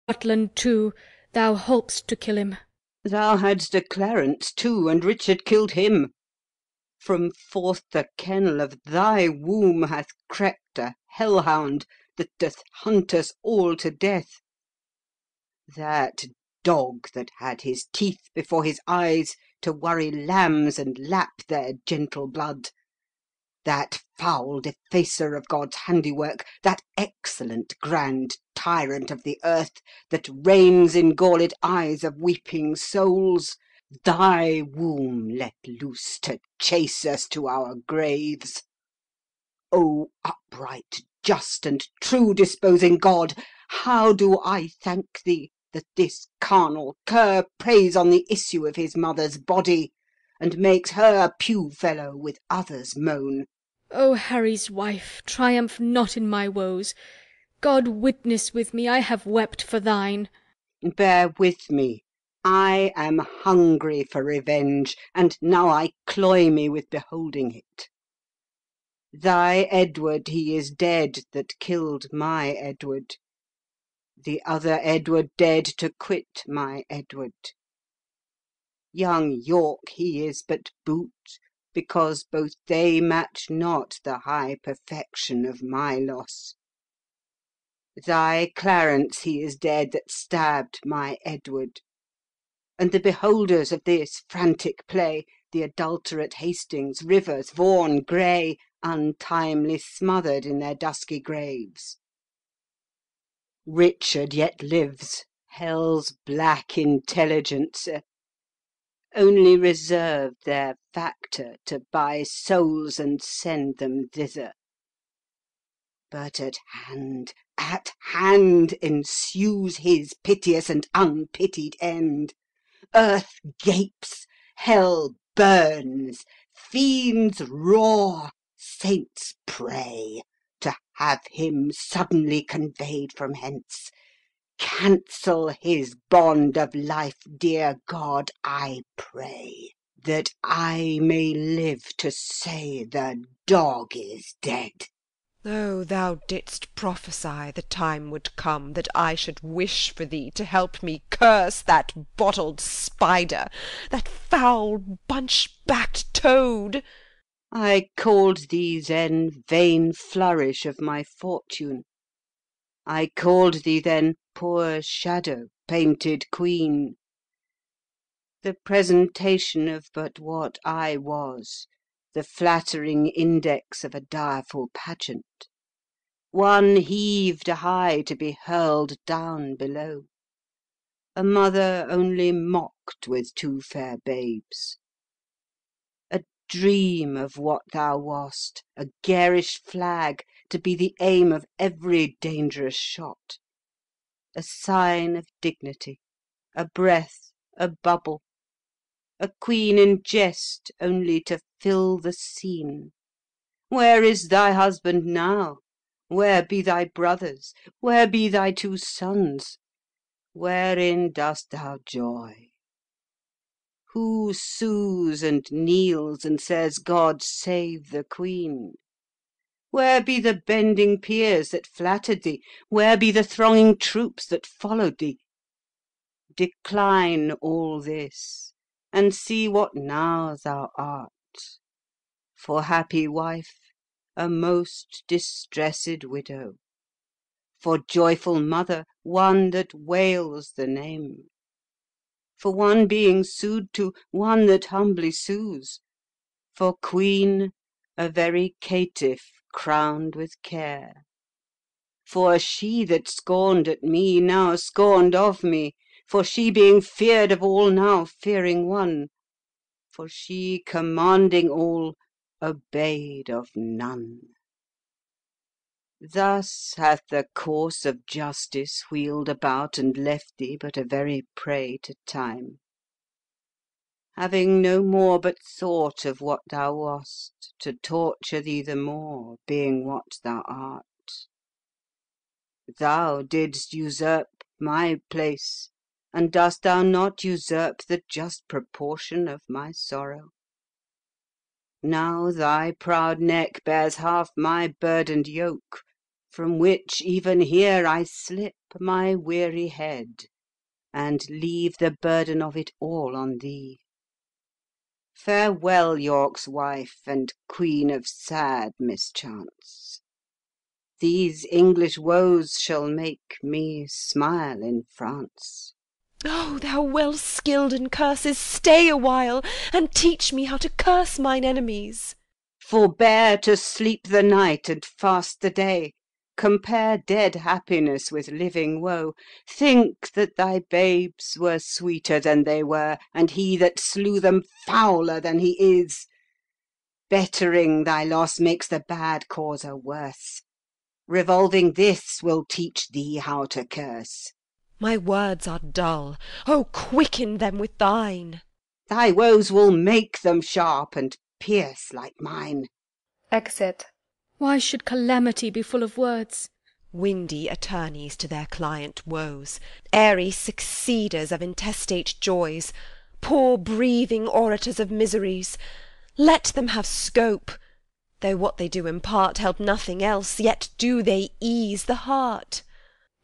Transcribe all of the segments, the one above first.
Rutland too, thou holp'st to kill him. Thou hadst a Clarence too, and Richard kill'd him. From forth the kennel of thy womb hath crept a hell-hound that doth hunt us all to death. That dog that had his teeth before his eyes to worry lambs and lap their gentle blood, that foul defacer of God's handiwork, that excellent grand tyrant of the earth, that reigns in galled eyes of weeping souls, thy womb let loose to chase us to our graves. O upright, just, and true disposing God, how do I thank thee that this carnal cur preys on the issue of his mother's body, and makes her pew-fellow with others' moan. O Harry's wife, triumph not in my woes. God witness with me, I have wept for thine. Bear with me. I am hungry for revenge, and now I cloy me with beholding it. Thy Edward he is dead that killed my Edward. The other Edward dead to quit my Edward. Young York he is but boot, because both they match not the high perfection of my loss. Thy Clarence he is dead that stabbed my Edward. And the beholders of this frantic play, the adulterate Hastings, Rivers, Vaughan, Grey, untimely smothered in their dusky graves. Richard yet lives, hell's black intelligencer, only reserved their factor to buy souls and send them thither. But at hand ensues his piteous and unpitied end. Earth gapes, hell burns, fiends roar, saints pray to have him suddenly conveyed from hence. Cancel his bond of life, dear God, I pray, that I may live to say the dog is dead. Oh, thou didst prophesy the time would come that I should wish for thee to help me curse that bottled spider, that foul bunch-backed toad. I called thee then vain flourish of my fortune. I called thee then poor shadow, painted queen. The presentation of but what I was, the flattering index of a direful pageant. One heaved high to be hurled down below. A mother only mocked with two fair babes. A dream of what thou wast, a garish flag to be the aim of every dangerous shot. A sign of dignity, a breath, a bubble. A queen in jest only to fill the scene. Where is thy husband now? Where be thy brothers? Where be thy two sons? Wherein dost thou joy? Who sues and kneels and says, God save the Queen? Where be the bending peers that flattered thee? Where be the thronging troops that followed thee? Decline all this, and see what now thou art. For happy wife, a most distressed widow. For joyful mother, one that wails the name. For one being sued to, one that humbly sues. For queen, a very caitiff crowned with care. For she that scorned at me, now scorned of me. For she being feared of all, now fearing one. For she commanding all, obeyed of none. Thus hath the course of justice wheeled about and left thee but a very prey to time, having no more but thought of what thou wast, to torture thee the more, being what thou art. Thou didst usurp my place, and dost thou not usurp the just proportion of my sorrow? Now thy proud neck bears half my burdened yoke, from which even here I slip my weary head, and leave the burden of it all on thee. Farewell, York's wife, and queen of sad mischance. These English woes shall make me smile in France. O thou well skilled in curses, stay a while, and teach me how to curse mine enemies. Forbear to sleep the night and fast the day. Compare dead happiness with living woe. Think that thy babes were sweeter than they were, and he that slew them fouler than he is. Bettering thy loss makes the bad causer worse. Revolving this will teach thee how to curse. My words are dull. O quicken them with thine. Thy woes will make them sharp and pierce like mine. Exit. Why should calamity be full of words? Windy attorneys to their client woes, airy succeeders of intestate joys, poor breathing orators of miseries, let them have scope. Though what they do impart help nothing else, yet do they ease the heart.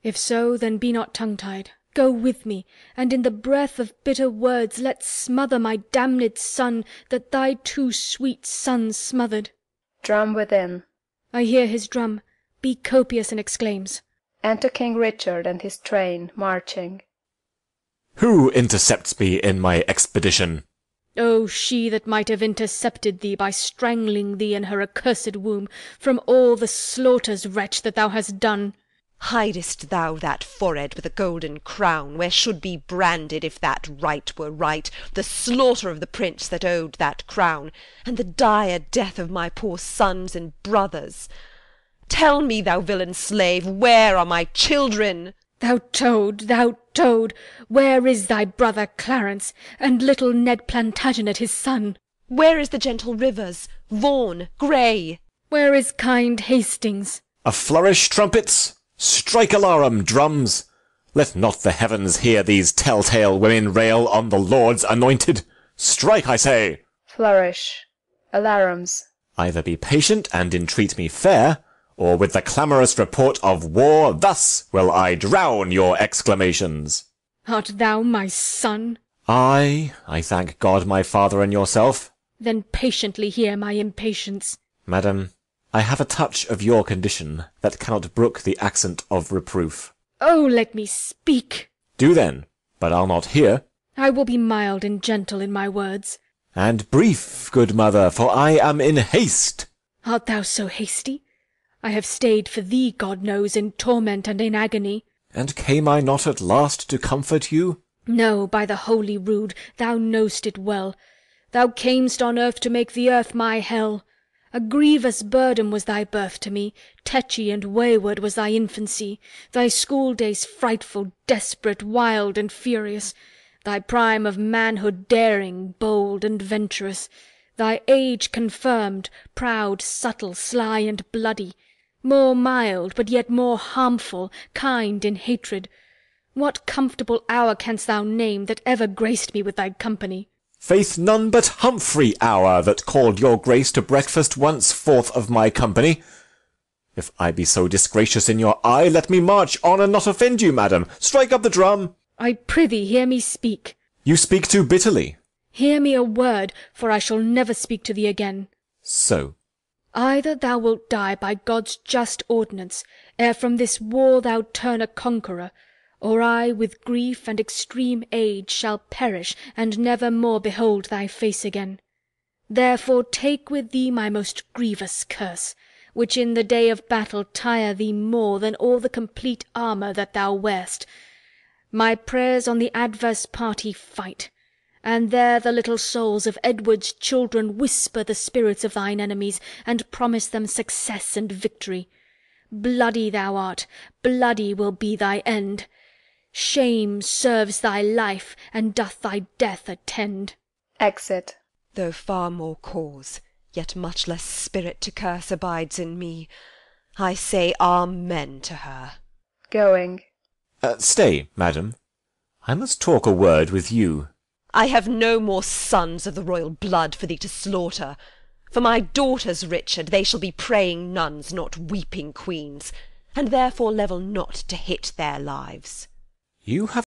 If so, then be not tongue-tied. Go with me, and in the breath of bitter words let's smother my damned son, that thy two sweet sons smothered. Drum within. I hear his drum. Be copious in exclaims. Enter King Richard and his train, marching. Who intercepts me in my expedition? O she that might have intercepted thee by strangling thee in her accursed womb, from all the slaughters, wretch, that thou hast done. Hidest thou that forehead with a golden crown, where should be branded, if that right were right, the slaughter of the prince that owed that crown, and the dire death of my poor sons and brothers? Tell me, thou villain slave, where are my children? Thou toad, where is thy brother Clarence, and little Ned Plantagenet his son? Where is the gentle Rivers, Vaughan, Grey? Where is kind Hastings? A flourish, trumpets! Strike alarum, drums! Let not the heavens hear these tell-tale women rail on the Lord's anointed. Strike, I say! Flourish. Alarums. Either be patient and entreat me fair, or with the clamorous report of war thus will I drown your exclamations. Art thou my son? I thank God, my father, and yourself. Then patiently hear my impatience. Madam, I have a touch of your condition that cannot brook the accent of reproof. Oh, let me speak. Do then, but I'll not hear. I will be mild and gentle in my words. And brief, good mother, for I am in haste. Art thou so hasty? I have stayed for thee, God knows, in torment and in agony. And came I not at last to comfort you? No, by the holy rood, thou know'st it well. Thou cam'st on earth to make the earth my hell. A grievous burden was thy birth to me, tetchy and wayward was thy infancy, thy school days frightful, desperate, wild, and furious, thy prime of manhood daring, bold, and venturous, thy age confirmed, proud, subtle, sly, and bloody, more mild, but yet more harmful, kind in hatred. What comfortable hour canst thou name that ever graced me with thy company? Faith, none but Humphrey hour that called your grace to breakfast once forth of my company. If I be so disgracious in your eye, let me march on and not offend you, madam. Strike up the drum. I prithee hear me speak. You speak too bitterly. Hear me a word, for I shall never speak to thee again. So. Either thou wilt die by God's just ordinance, ere from this war thou turn a conqueror, or I with grief and extreme age shall perish, and never more behold thy face again. Therefore take with thee my most grievous curse, which in the day of battle tire thee more than all the complete armour that thou wear'st. My prayers on the adverse party fight, and there the little souls of Edward's children whisper the spirits of thine enemies, and promise them success and victory. Bloody thou art, bloody will be thy end. Shame serves thy life, and doth thy death attend. Exit. Though far more cause, yet much less spirit to curse abides in me. I say amen to her. Going. Stay, madam. I must talk a word with you. I have no more sons of the royal blood for thee to slaughter. For my daughters, Richard, they shall be praying nuns, not weeping queens. and therefore level not to hit their lives. You have